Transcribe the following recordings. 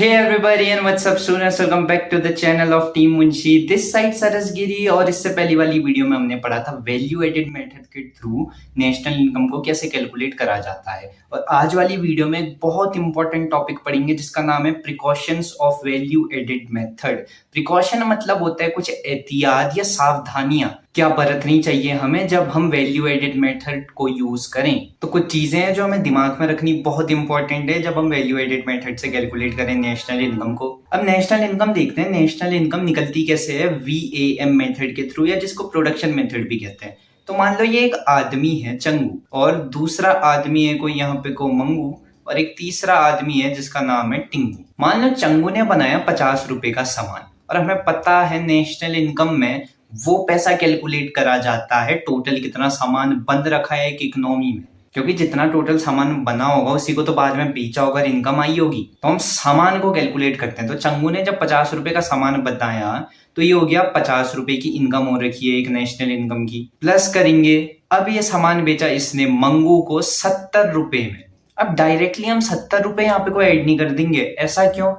Hey everybody and what's up students, welcome back to the channel of team Munshi. This side Saras Giri. और इससे पहली वाली video में हमने पढ़ा था वैल्यू एडेड मेथड के थ्रू नेशनल इनकम को कैसे कैलकुलेट करा जाता है। और आज वाली वीडियो में एक बहुत इंपॉर्टेंट टॉपिक पढ़ेंगे जिसका नाम है precautions of value added method. Precaution मतलब होता है कुछ एहतियात या सावधानियां क्या बरतनी चाहिए हमें जब हम वैल्यू एडेड मेथड को यूज करें। तो कुछ चीजें हैं जो हमें दिमाग में रखनी बहुत इंपॉर्टेंट है जब हम वैल्यू एडेड मेथड से कैलकुलेट करें नेशनल इनकम को। अब नेशनल इनकम देखते हैं। नेशनल इनकम निकलती कैसे है? VAM मेथड के थ्रू, या जिसको प्रोडक्शन मेथड भी कहते हैं। तो मान लो ये एक आदमी है चंगू, और दूसरा आदमी है कोई यहाँ पे को मंगू, और एक तीसरा आदमी है जिसका नाम है टिंगू। मान लो चंगू ने बनाया 50 रुपए का सामान, और हमें पता है नेशनल इनकम में वो पैसा कैलकुलेट करा जाता है टोटल कितना सामान बंद रखा है एक इकोनॉमी में, क्योंकि जितना टोटल सामान बना होगा उसी को तो बाद में बेचा होगा, इनकम आई होगी। तो हम सामान को कैलकुलेट करते हैं। तो चंगू ने जब 50 रुपए का सामान बताया तो ये हो गया 50 रुपए की इनकम हो रखी है एक नेशनल इनकम की। प्लस करेंगे, अब ये सामान बेचा इसने मंगू को 70 रुपए में। अब डायरेक्टली हम 70 रुपए यहाँ पे कोई ऐड नहीं कर देंगे। ऐसा क्यों?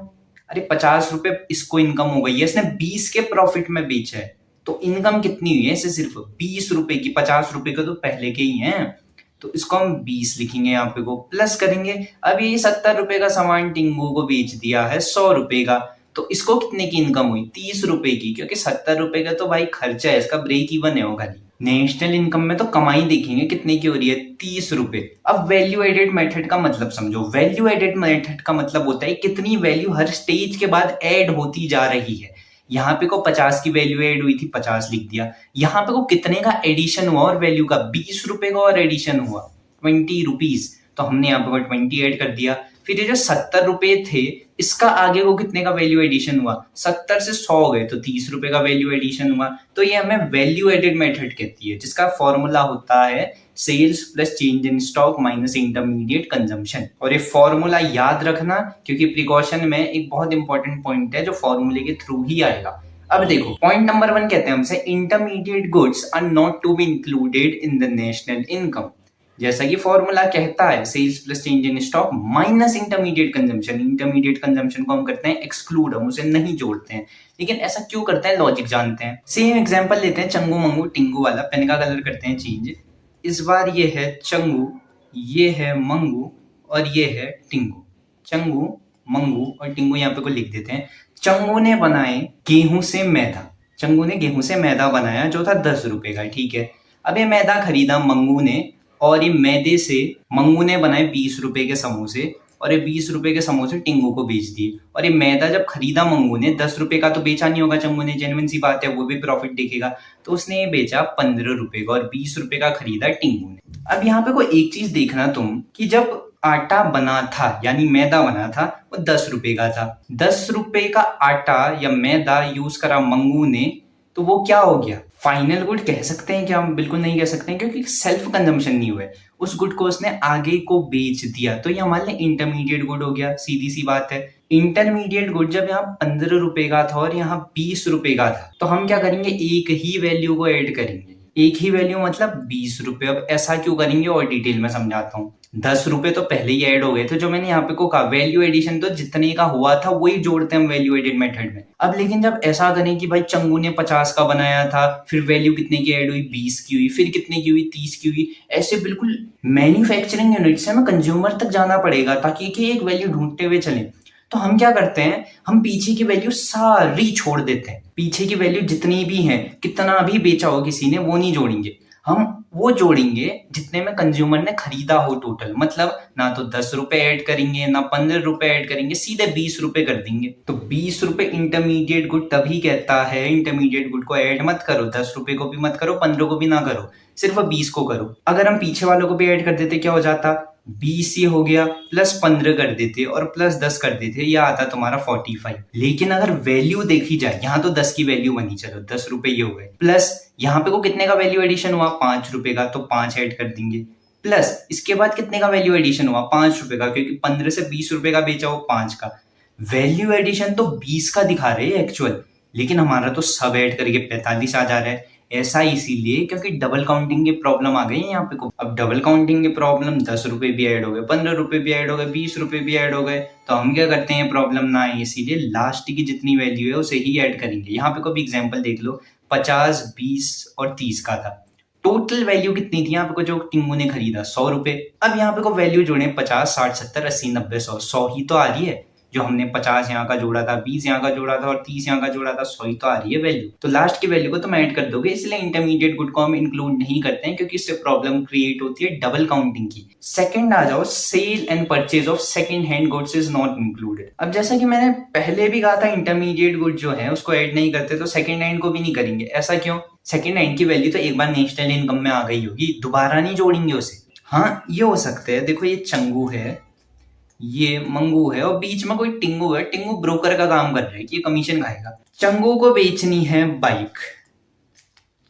अरे 50 रुपए इसको इनकम हो गई है, इसने 20 के प्रॉफिट में बेचा है, तो इनकम कितनी हुई है इसे? सिर्फ 20 रुपए की। 50 रुपए का तो पहले के ही है, तो इसको हम 20 लिखेंगे यहाँ पे को। प्लस करेंगे, अब ये 70 रुपए का सामान टिंगू को बेच दिया है 100 रुपए का, तो इसको कितने की इनकम हुई? 30 रुपए की, क्योंकि 70 रुपए का तो भाई खर्चा है, इसका ब्रेक इवन है वो खाली। नेशनल इनकम में तो कमाई देखेंगे कितने की हो रही है, 30 रुपए। अब वैल्यू एडेड मेथड का मतलब समझो। वैल्यू एडेड मेथड का मतलब होता है कितनी वैल्यू हर स्टेज के बाद ऐड होती जा रही है। यहाँ पे को 50 की वैल्यू ऐड हुई थी, 50 लिख दिया। यहाँ पे को कितने का एडिशन हुआ और वैल्यू का? 20 रुपए का और एडिशन हुआ 20 रुपीज, तो हमने यहाँ पे 20 ऐड कर दिया। फिर ये जो 70 रुपए थे, इसका आगे को कितने का वैल्यू एडिशन हुआ? 70 से 100 हो गए, तो 30 रुपए का वैल्यू एडिशन हुआ। तो ये हमें वैल्यू एडेड मेथड कहती है, जिसका फॉर्मूला होता है sales plus change in stock minus intermediate consumption. और ये फॉर्मूला याद रखना, क्योंकि प्रिकॉशन में एक बहुत इंपॉर्टेंट पॉइंट है जो फॉर्मूले के थ्रू ही आएगा। अब देखो, पॉइंट नंबर 1 कहते हैं हमसे intermediate goods are not to be included in the national income. जैसा कि फॉर्मूला कहता है sales plus change in stock minus intermediate consumption. Intermediate consumption को हम करते हैं एक्सक्लूड, हम उसे नहीं जोड़ते हैं। लेकिन ऐसा क्यों करते हैं, लॉजिक जानते हैं। सेम एग्जांपल लेते हैं चंगू मंगू टिंगू वाला। पेन का कलर करते हैं चेंज। इस बार ये है चंगू, ये है मंगू, और ये है टिंगू। चंगू मंगू और टिंगू यहाँ पे को लिख देते हैं। चंगू ने बनाए गेहूं से मैदा। चंगू ने गेहूं से मैदा बनाया जो था 10 रुपए का, ठीक है। अब ये मैदा खरीदा मंगू ने, और ये मैदे से मंगू ने बनाए 20 रुपए के समोसे, और ये 20 रुपए के समोसे टिंगू को बेच दिए। और ये मैदा जब खरीदा मंगू ने, 10 रुपए का तो बेचा नहीं होगा चंगू ने, जेन्युइन सी बात है, वो भी प्रॉफिट देखेगा। तो उसने ये बेचा 15 रुपए का, और 20 रुपए का खरीदा टिंगू ने। अब यहाँ पे कोई एक चीज देखना तुम, कि जब आटा बना था यानी मैदा बना था, वो 10 रुपए का था। 10 रुपए का आटा या मैदा यूज करा मंगू ने, तो वो क्या हो गया? फाइनल गुड कह सकते हैं क्या? हम बिल्कुल नहीं कह सकते हैं, क्योंकि सेल्फ कंजम्पशन नहीं हुआ है। उस गुड को उसने आगे को बेच दिया, तो ये हमारे लिए इंटरमीडिएट गुड हो गया। सीधी सी बात है। इंटरमीडिएट गुड जब यहाँ 15 रुपए का था और यहाँ 20 रुपए का था, तो हम क्या करेंगे? एक ही वैल्यू को ऐड करेंगे। एक ही वैल्यू मतलब 20 रुपए। अब ऐसा क्यों करेंगे और डिटेल में समझाता हूँ। 10 रुपए तो पहले ही ऐड हो गए थे, जो मैंने यहाँ पे को कहा वैल्यू एडिशन तो जितने का हुआ था वही जोड़ते हैं हम वैल्यू एडेड मेथड में। अब लेकिन जब ऐसा करें कि भाई चंगू ने 50 का बनाया था, फिर वैल्यू कितने की ऐड हुई? 20 की हुई, फिर कितने की हुई? 30 की हुई। ऐसे बिल्कुल मैन्युफैक्चरिंग यूनिट से हमें कंज्यूमर तक जाना पड़ेगा ताकि एक वैल्यू ढूंढते हुए चले। तो हम क्या करते हैं, हम पीछे की वैल्यू सारी छोड़ देते हैं। पीछे की वैल्यू जितनी भी है, कितना भी बेचा हो किसी ने, वो नहीं जोड़ेंगे। हम वो जोड़ेंगे जितने में कंज्यूमर ने खरीदा हो टोटल। मतलब ना तो 10 रुपए ऐड करेंगे, ना 15 रुपए ऐड करेंगे, सीधे 20 रुपए कर देंगे। तो 20 रुपए इंटरमीडिएट गुड तभी कहता है इंटरमीडिएट गुड को ऐड मत करो, 10 रुपए को भी मत करो, 15 को भी ना करो, सिर्फ 20 को करो। अगर हम पीछे वालों को भी ऐड कर देते क्या हो जाता? 20 ही हो गया, प्लस 15 कर देते और प्लस 10 कर देते, यह आता तुम्हारा 45। लेकिन अगर वैल्यू देखी जाए, यहाँ तो 10 की वैल्यू बनी, चलो 10 रुपए ये हो गए, प्लस यहाँ पे को कितने का वैल्यू एडिशन हुआ? 5 रुपए का, तो 5 ऐड कर देंगे। प्लस इसके बाद कितने का वैल्यू एडिशन हुआ? 5 रुपए का, क्योंकि 15 से 20 रुपए का बेचा हो 5 का। वैल्यू एडिशन तो 20 का दिखा रहे हैं एक्चुअल, लेकिन हमारा तो सब ऐड करके 45 आ जा रहा है। ऐसा इसीलिए क्योंकि डबल काउंटिंग की प्रॉब्लम आ गई है यहाँ पे को। अब डबल काउंटिंग की प्रॉब्लम 10 रुपए भी ऐड हो गए, 15 रुपए भी ऐड हो गए, 20 रुपए भी ऐड हो गए, तो हम क्या करते हैं प्रॉब्लम ना आए इसीलिए लास्ट की जितनी वैल्यू है उसे ही ऐड करेंगे। यहाँ पे कोई एग्जाम्पल देख लो, 50, 20 और 30 का था। टोटल वैल्यू कितनी थी यहाँ पे को जो टिंगू ने खरीदा? 100 रुपए। अब यहाँ पे को वैल्यू जोड़े 50, 60, 70, 80, 90, 100, 100 ही तो आ रही है। जो हमने 50 यहाँ का जोड़ा था, 20 यहाँ का जोड़ा था और 30 यहाँ का जोड़ा था, 100 ही तो आ रही है वैल्यू। तो लास्ट की वैल्यू को तुम ऐड कर दोगे, इसलिए इंटरमीडिएट गुड को हम इंक्लूड नहीं करते हैं क्योंकि इससे प्रॉब्लम क्रिएट होती है डबल काउंटिंग की। सेकंड आ जाओ, sale and purchase of second hand goods is not included. अब जैसा कि मैंने पहले भी कहा था इंटरमीडिएट गुड जो है उसको ऐड नहीं करते, तो सेकंड हैंड को भी नहीं करेंगे। ऐसा क्यों? सेकंड हैंड की वैल्यू तो एक बार नेशनल इनकम में आ गई होगी, दोबारा नहीं जोड़ेंगे उसे। हाँ ये हो सकता है, देखो ये चंगू है, ये मंगू है और बीच में कोई टिंगू है। टिंगू ब्रोकर का काम कर रहा है कि ये कमीशन खाएगा। चंगू को बेचनी है बाइक,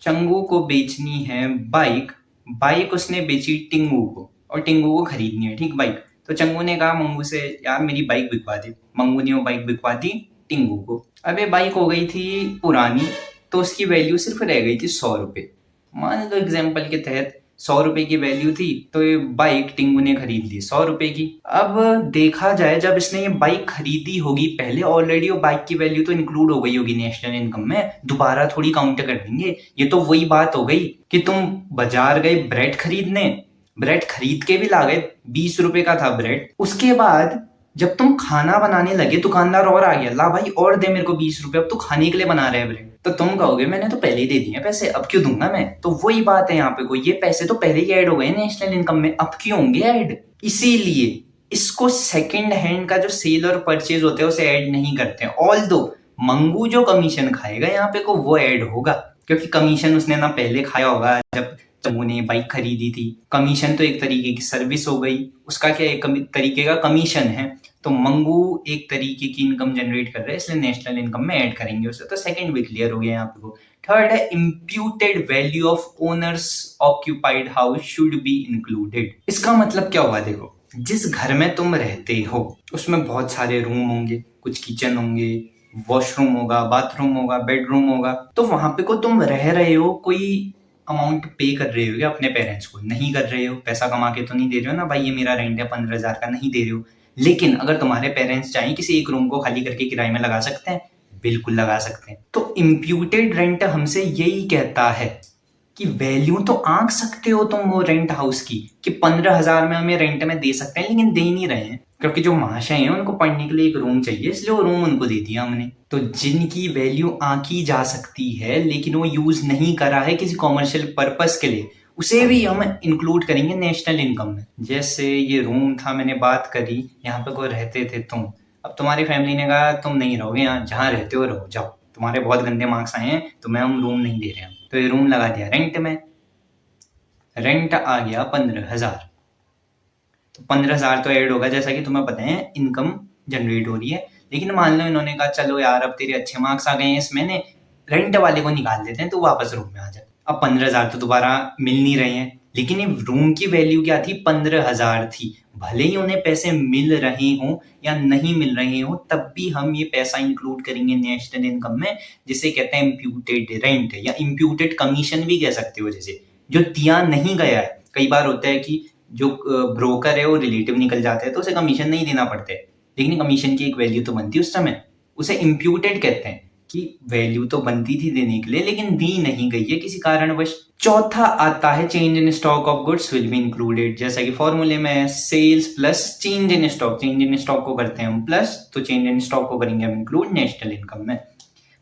चंगू को बेचनी है बाइक, बाइक उसने बेची टिंगू को और टिंगू को खरीदनी है, ठीक बाइक। तो चंगू ने कहा मंगू से यार मेरी बाइक बिकवा दे, मंगू ने वो बाइक बिकवा दी टिंगू को। अब ये बाइक हो गई थी पुरानी, तो उसकी वैल्यू सिर्फ रह गई थी 100 रुपए। मान लो एग्जाम्पल के तहत 100 रुपए की वैल्यू थी, तो ये बाइक टिंगू ने खरीद ली 100 रुपए की। अब देखा जाए जब इसने ये बाइक खरीदी होगी पहले, ऑलरेडी वो बाइक की वैल्यू तो इंक्लूड हो गई होगी नेशनल इनकम में, दोबारा थोड़ी काउंट कर देंगे। ये तो वही बात हो गई कि तुम बाजार गए ब्रेड खरीदने, ब्रेड खरीद के भी ला गए, 20 रुपए का था ब्रेड। उसके बाद जब तुम खाना बनाने लगे दुकानदार और आ गया, ला भाई और दे मेरे को 20 रुपए, अब तो खाने के लिए बना रहे हैं ब्रेड। तो तुम कहोगे मैंने तो पहले ही दे दिए पैसे, अब क्यों दूंगा मैं? तो वही बात है यहाँ पे, कोई ये पैसे तो पहले ही ऐड हो गए नेशनल इनकम में, अब क्यों होंगे ऐड? इसीलिए इसको सेकंड हैंड का जो सेल और परचेज होता है उसे ऐड नहीं करते हैं। ऑल दो मंगू जो कमीशन खाएगा यहाँ पे को वो ऐड होगा, क्योंकि कमीशन उसने ना पहले खाया होगा जब चंगू ने बाइक खरीदी थी। कमीशन तो एक तरीके की सर्विस हो गई, उसका क्या एक तरीके का कमीशन है। तो मंगू एक तरीके की इनकम जनरेट कर रहा है, इसलिए नेशनल इनकम में ऐड करेंगे उसे। तो सेकंड भी क्लियर हो गया यहाँ पे। थर्ड है imputed value of owners occupied house should be included. इसका मतलब क्या हुआ? देखो जिस घर में तुम रहते हो उसमें बहुत सारे रूम होंगे, कुछ किचन होंगे, वॉशरूम होगा, बाथरूम होगा, बेडरूम होगा। तो वहां पे को तुम रह रहे हो, कोई अमाउंट पे कर रहे हो क्या अपने पेरेंट्स को? नहीं कर रहे हो, पैसा कमा के तो नहीं दे रहे हो ना भाई ये मेरा रेंट है 15,000 का, नहीं दे रहे हो। लेकिन अगर तुम्हारे पेरेंट्स चाहें किसी एक रूम को खाली करके किराए में लगा सकते हैं, बिल्कुल लगा सकते हैं। तो इम्प्यूटेड रेंट हमसे यही कहता है कि वैल्यू तो आंक सकते हो तुम वो रेंट हाउस की कि 15,000 में हमें रेंट में दे सकते हैं, लेकिन दे नहीं रहे हैं क्योंकि जो महाशय हैं उनको पढ़ने के लिए एक रूम चाहिए, इसलिए वो रूम उनको दे दिया हमने। तो जिनकी वैल्यू आंकी जा सकती है लेकिन वो यूज नहीं करा है किसी कॉमर्शियल पर्पस के लिए, उसे भी हम इंक्लूड करेंगे नेशनल इनकम में। जैसे ये रूम था, मैंने बात करी, यहाँ पे कोई रहते थे तुम, अब तुम्हारी फैमिली ने कहा तुम नहीं रहोगे यहाँ, जहाँ रहते हो रहो, जाओ, तुम्हारे बहुत गंदे मार्क्स आए हैं तो मैं हम रूम नहीं दे रहे हैं। तो ये रूम लगा दिया रेंट में, रेंट आ गया 15,000। तो 15,000 तो ऐड होगा, जैसा कि तुम्हें पता है इनकम जनरेट हो रही है। लेकिन मान लो इन्होंने कहा चलो यार अब तेरे अच्छे मार्क्स आ गए हैं इस महीने, रेंट वाले को निकाल देते हैं, तो वापस रूम में आ जा। अब 15,000 तो दोबारा मिल नहीं रहे हैं, लेकिन ये रूम की वैल्यू क्या थी? 15,000 थी। भले ही उन्हें पैसे मिल रहे हों या नहीं मिल रहे हों, तब भी हम ये पैसा इंक्लूड करेंगे नेशनल इनकम में, जिसे कहते हैं इम्प्यूटेड रेंट या इम्प्यूटेड कमीशन भी कह सकते हो। जैसे जो दिया नहीं गया है, कई बार होता है कि जो ब्रोकर है वो रिलेटिव निकल जाता है तो उसे कमीशन नहीं देना पड़ता है, लेकिन कमीशन की एक वैल्यू तो बनती है उस समय, उसे इम्प्यूटेड कहते हैं कि वैल्यू तो बनती थी देने के लिए लेकिन दी नहीं गई है किसी कारणवश। चौथा आता है change in stock of goods will be included, जैसा कि फॉर्मूले में sales plus change in stock, change in stock को करते हैं हम प्लस, तो चेंज इन स्टॉक को करेंगे हम इंक्लूड नेशनल इनकम में।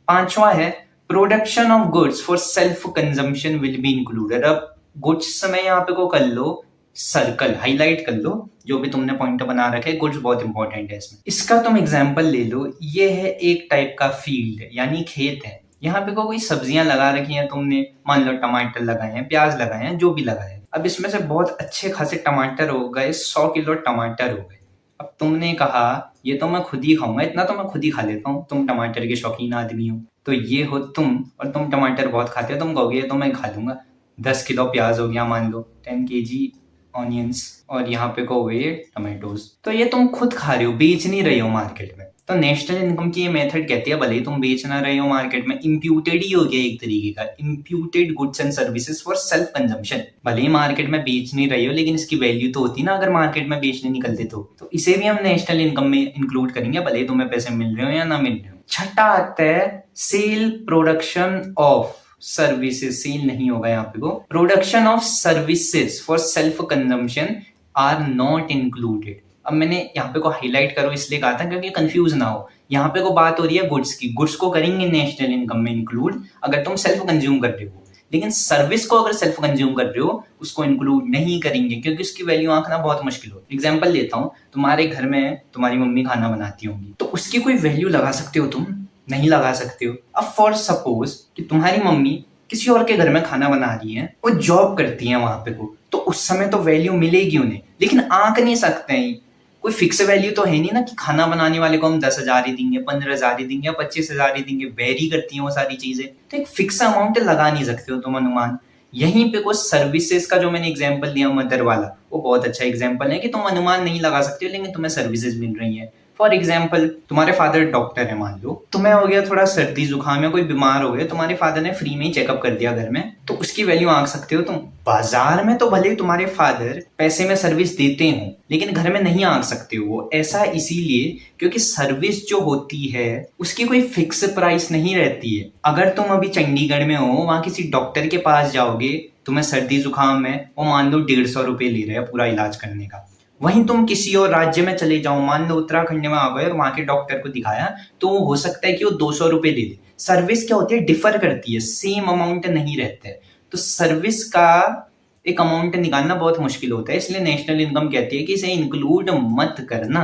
पांचवा है production of goods for self consumption will be included. अब गुड्स में यहाँ पे को कर लो सर्कल, हाईलाइट कर लो जो भी तुमने पॉइंट बना रखे, गुड्स बहुत इंपॉर्टेंट है इसमें। इसका तुम एग्जांपल ले लो, ये है एक टाइप का फील्ड यानी खेत है, यहाँ पे कोई सब्जियां लगा रखी हैं तुमने, मान लो टमाटर लगाए हैं, प्याज लगाए हैं, जो भी लगाए हैं। अब इसमें से बहुत अच्छे खासे टमाटर हो गए, 100 किलो टमाटर हो गए। अब तुमने कहा ये तो मैं खुद ही खाऊंगा, इतना तो मैं खुद ही खा लेता हूँ, तुम टमाटर के शौकीन आदमी हो, तो ये हो तुम, और तुम टमाटर बहुत खाते हो, तुम कहोगे ये तो मैं खा लूंगा। 10 किलो प्याज हो गया, मान लो 10 kg ऑनियंस, और यहाँ पे को हुए टमाटोज, तो ये तुम खुद खा रहे हो, बेच नहीं रहे हो मार्केट में, तो नेशनल इनकम की ये मेथड कहती है भले ही तुम बेच ना रहे हो मार्केट में, इम्प्यूटेड ही हो गया एक तरीके का, imputed goods and services for self consumption. भले ही मार्केट में बेच नहीं रहे हो लेकिन इसकी वैल्यू तो होती ना अगर मार्केट में बेचने निकलते तो इसे भी हम नेशनल इनकम में इंक्लूड करेंगे भले ही तुम्हें पैसे मिल रहे हो या ना मिल रहे हो। छठा आता है sale production of services, sale नहीं होगा यहाँ पे, को production of services for self consumption are not included. अब मैंने यहाँ पे को हाईलाइट करो इसलिए कहा था क्योंकि कंफ्यूज ना हो। यहाँ पे को बात हो रही है गुड्स की, गुड्स को करेंगे नेशनल इनकम में इंक्लूड अगर तुम सेल्फ कंज्यूम कर रहे हो, लेकिन सर्विस को अगर सेल्फ कंज्यूम कर रहे हो उसको इंक्लूड नहीं करेंगे क्योंकि उसकी वैल्यू आंकना बहुत मुश्किल हो। एग्जांपल देता हूँ, तुम्हारे घर में तुम्हारी मम्मी खाना बनाती होंगी तो उसकी कोई वैल्यू लगा सकते हो तुम? नहीं लगा सकते हो। अब फॉर सपोज कि तुम्हारी मम्मी किसी और के घर में खाना बना रही है, वो जॉब करती है वहां पे को, तो उस समय तो वैल्यू मिलेगी उन्हें, लेकिन आंक नहीं सकते हैं। कोई फिक्स वैल्यू तो है नहीं ना कि खाना बनाने वाले को हम 10,000 ही देंगे, 15,000 ही देंगे या 25,000 ही देंगे, वेरी करती हैं वो सारी चीजें, तो एक फिक्स अमाउंट लगा नहीं सकते हो तुम अनुमान। यहीं पे कुछ सर्विसेज का जो मैंने एग्जांपल दिया मदर वाला, वो बहुत अच्छा एग्जांपल है कि तुम अनुमान नहीं लगा सकते हो लेकिन तुम्हें सर्विसेज मिल रही है। फॉर एग्जाम्पल तुम्हारे फादर डॉक्टर है, मान लो तुम्हें हो गया थोड़ा सर्दी जुकाम या कोई बीमार हो गया, तुम्हारे फादर ने फ्री में ही चेकअप कर दिया घर में, तो उसकी वैल्यू आंक सकते हो तुम। बाजार में तो भले ही तुम्हारे फादर पैसे में सर्विस देते हो लेकिन घर में नहीं आंक सकते हो। ऐसा इसीलिए क्योंकि सर्विस जो होती है उसकी कोई फिक्स प्राइस नहीं रहती है। अगर तुम अभी चंडीगढ़ में हो, वहां किसी डॉक्टर के पास जाओगे, तुम्हें सर्दी जुकाम है, वो मान लो 150 रुपए ले रहे हैं पूरा इलाज करने का। वहीं तुम किसी और राज्य में चले जाओ, मान लो उत्तराखंड में आ गए और वहां के डॉक्टर को दिखाया तो हो सकता है कि वो 200 रुपए दे दे। सर्विस क्या होती है, डिफर करती है, सेम अमाउंट नहीं रहता है, तो सर्विस का एक अमाउंट निकालना बहुत मुश्किल होता है। इसलिए नेशनल इनकम कहती है कि इसे इंक्लूड मत करना।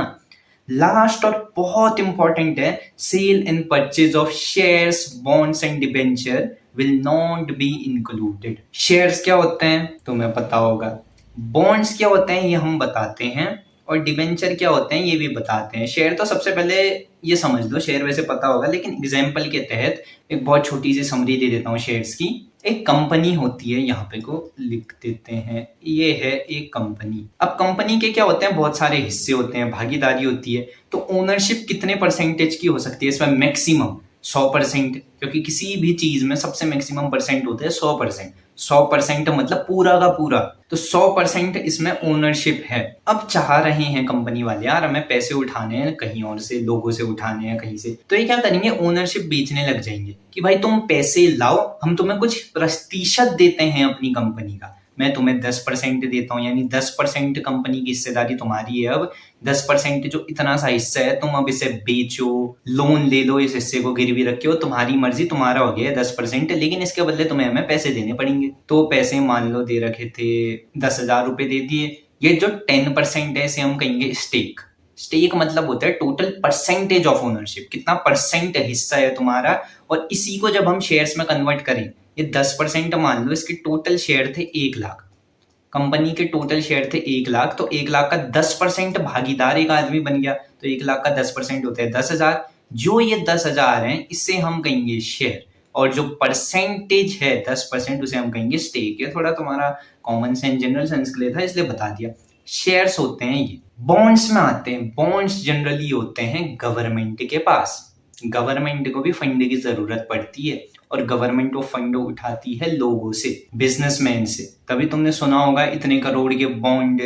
लास्ट और बहुत इंपॉर्टेंट है, sale and purchase of shares, bonds and debenture will not be included. Shares क्या होते हैं तुम्हें पता होगा, बॉन्ड्स क्या होते हैं ये हम बताते हैं, और डिबेंचर क्या होते हैं ये भी बताते हैं। शेयर तो सबसे पहले ये समझ लो, शेयर वैसे पता होगा लेकिन एग्जाम्पल के तहत एक बहुत छोटी सी समरी दे देता हूँ शेयर्स की। एक कंपनी होती है, यहाँ पे को लिख देते हैं, ये है एक कंपनी। अब कंपनी के क्या होते हैं, बहुत सारे हिस्से होते हैं, भागीदारी होती है, तो ओनरशिप कितने परसेंटेज की हो सकती है इसमें? मैक्सिमम 100%, क्योंकि किसी भी चीज में सबसे मैक्सिमम परसेंट होते हैं 100%। 100% मतलब पूरा का पूरा, तो 100% इसमें ओनरशिप है। अब चाह रहे हैं कंपनी वाले, यार हमें पैसे उठाने हैं कहीं और से, लोगों से उठाने हैं कहीं से, तो ये क्या करेंगे, ओनरशिप बेचने लग जाएंगे कि भाई तुम पैसे लाओ, हम तुम्हें कुछ प्रतिशत देते हैं अपनी कंपनी का। मैं तुम्हें 10% देता हूँ, यानी 10% कंपनी की हिस्सेदारी तुम्हारी है। अब 10% जो इतना सा हिस्सा है, तुम अब इसे बेचो, लोन ले लो, इस हिस्से को गिरवी रखे हो, तुम्हारी मर्जी, तुम्हारा हो गया 10%, लेकिन इसके बदले तुम्हें हमें पैसे देने पड़ेंगे। तो पैसे मान लो दे रखे थे 10,000 रुपए दे दिए। ये जो 10% है इसे हम कहेंगे स्टेक। स्टेक मतलब होता है टोटल परसेंटेज ऑफ ओनरशिप, कितना परसेंट हिस्सा है तुम्हारा, और इसी को जब हम शेयर्स में कन्वर्ट करें, ये 10% मान लो, इसके टोटल शेयर थे 1 लाख, कंपनी के टोटल शेयर थे 1 लाख, तो 1 लाख का 10% भागीदार एक आदमी बन गया, तो 1 लाख का 10% होता है 10,000। जो ये 10,000 है इससे हम कहेंगे शेयर, और जो परसेंटेज है 10% उसे हम कहेंगे स्टेक। ये थोड़ा तुम्हारा कॉमन सेंस, जनरल सेंस के लिए था इसलिए बता दिया। शेयर्स होते हैं ये। बॉन्ड्स में आते हैं, बॉन्ड्स जनरली होते हैं गवर्नमेंट के पास। गवर्नमेंट को भी फंड की जरूरत पड़ती है, और गवर्नमेंट वो फंड उठाती है लोगों से, बिजनेसमैन से। तभी तुमने सुना होगा इतने करोड़ के बॉन्ड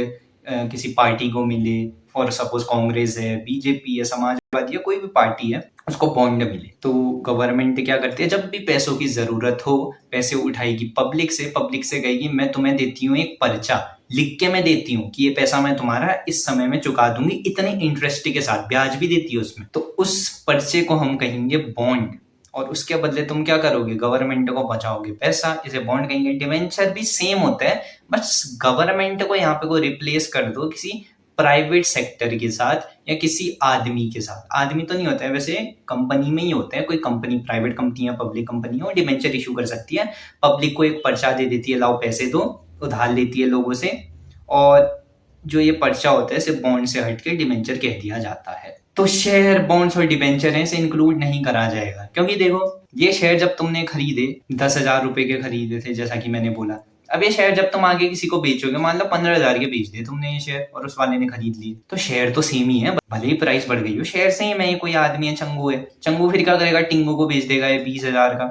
किसी पार्टी को मिले, फॉर सपोज कांग्रेस है, बीजेपी है, समाजवादी है, कोई भी पार्टी है, उसको बॉन्ड मिले। तो गवर्नमेंट क्या करती है, जब भी पैसों की जरूरत हो, पैसे उठाएगी पब्लिक से कहेगी मैं तुम्हें देती हूँ एक पर्चा, लिख के मैं देती हूँ कि ये पैसा मैं तुम्हारा इस समय में चुका दूंगी, इतने इंटरेस्ट के साथ, ब्याज भी देती है उसमें, तो उस पर्चे को हम कहेंगे बॉन्ड। और उसके बदले तुम क्या करोगे, गवर्नमेंट को बचाओगे पैसा, इसे बॉन्ड कहेंगे। डिवेंचर भी सेम होता है, बस गवर्नमेंट को यहाँ पे को रिप्लेस कर दो किसी प्राइवेट सेक्टर के साथ या किसी आदमी के साथ। आदमी तो नहीं होता है वैसे, कंपनी में ही होता है, कोई कंपनी, प्राइवेट कंपनी या पब्लिक कंपनी हो, डिवेंचर इशू कर सकती है, पब्लिक को एक पर्चा दे देती है, लाओ पैसे दो, उधार लेती है लोगों से, और जो ये पर्चा होता है इसे बॉन्ड से हटके डिवेंचर कह दिया जाता है। तो शेयर, बॉन्ड्स और डिवेंचर है, इसे इंक्लूड नहीं करा जाएगा, क्योंकि देखो ये शेयर जब तुमने खरीदे 10,000 रुपए के खरीदे थे, जैसा कि मैंने बोला, अब ये शेयर जब तुम आगे किसी को बेचोगे, मान लो 15,000 के बेच दिए तुमने ये शेयर और उस वाले ने खरीद लिए, तो शेयर तो सेम ही है, भले ही प्राइस बढ़ गई हो, शेयर सेम है। कोई आदमी है, चंगू है, चंगू फिर क्या करेगा, टिंगू को बेच देगा ये 20,000 का।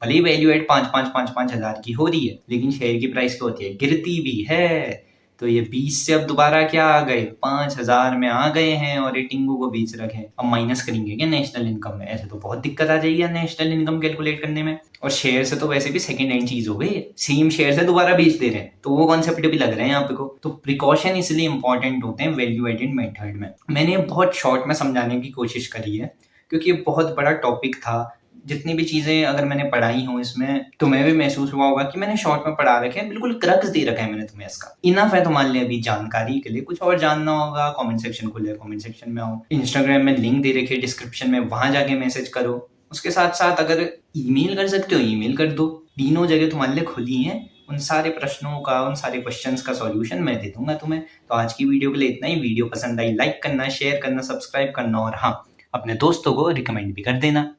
भले ही वैल्यू एड 5,000 की हो रही है, लेकिन शेयर की प्राइस क्या होती है, गिरती भी है। तो ये 20 से अब दोबारा क्या आ गए, 5,000 में आ गए हैं और ये टिंगू को बेच रखे हैं। अब माइनस करेंगे क्या नेशनल इनकम में, ऐसे तो बहुत दिक्कत आ जाएगी नेशनल इनकम कैलकुलेट करने में। और शेयर से तो वैसे भी सेकंड हैंड चीज हो गई, सेम शेयर से दोबारा बेच दे रहे हैं, तो वो कॉन्सेप्ट भी लग रहे हैं यहाँ पे को। तो प्रिकॉशन इसलिए इंपॉर्टेंट होते हैं वैल्यू एडेड मेथड में। मैंने बहुत शॉर्ट में समझाने की कोशिश करी है, क्योंकि ये बहुत बड़ा टॉपिक था। जितनी भी चीजें अगर मैंने पढ़ाई हूँ इसमें, तुम्हें भी महसूस हुआ होगा कि मैंने शॉर्ट में पढ़ा रखे हैं, बिल्कुल क्रक्स दे रखा है मैंने तुम्हें इसका। इनफ है तुम्हारे लिए अभी जानकारी के लिए। कुछ और जानना होगा, कमेंट सेक्शन खोले, कमेंट सेक्शन में आओ, इंस्टाग्राम में लिंक दे रखे डिस्क्रिप्शन में, वहां जाके मैसेज करो। उसके साथ साथ अगर ईमेल कर सकते हो ईमेल कर दो, तीनों जगह तुम्हारे लिए खुली हैं। उन सारे प्रश्नों का, उन सारे क्वेश्चंस का सॉल्यूशन मैं दे दूंगा तुम्हें। तो आज की वीडियो के लिए इतना ही। वीडियो पसंद आई लाइक करना, शेयर करना, सब्सक्राइब करना और हाँ, अपने दोस्तों को रिकमेंड भी कर देना।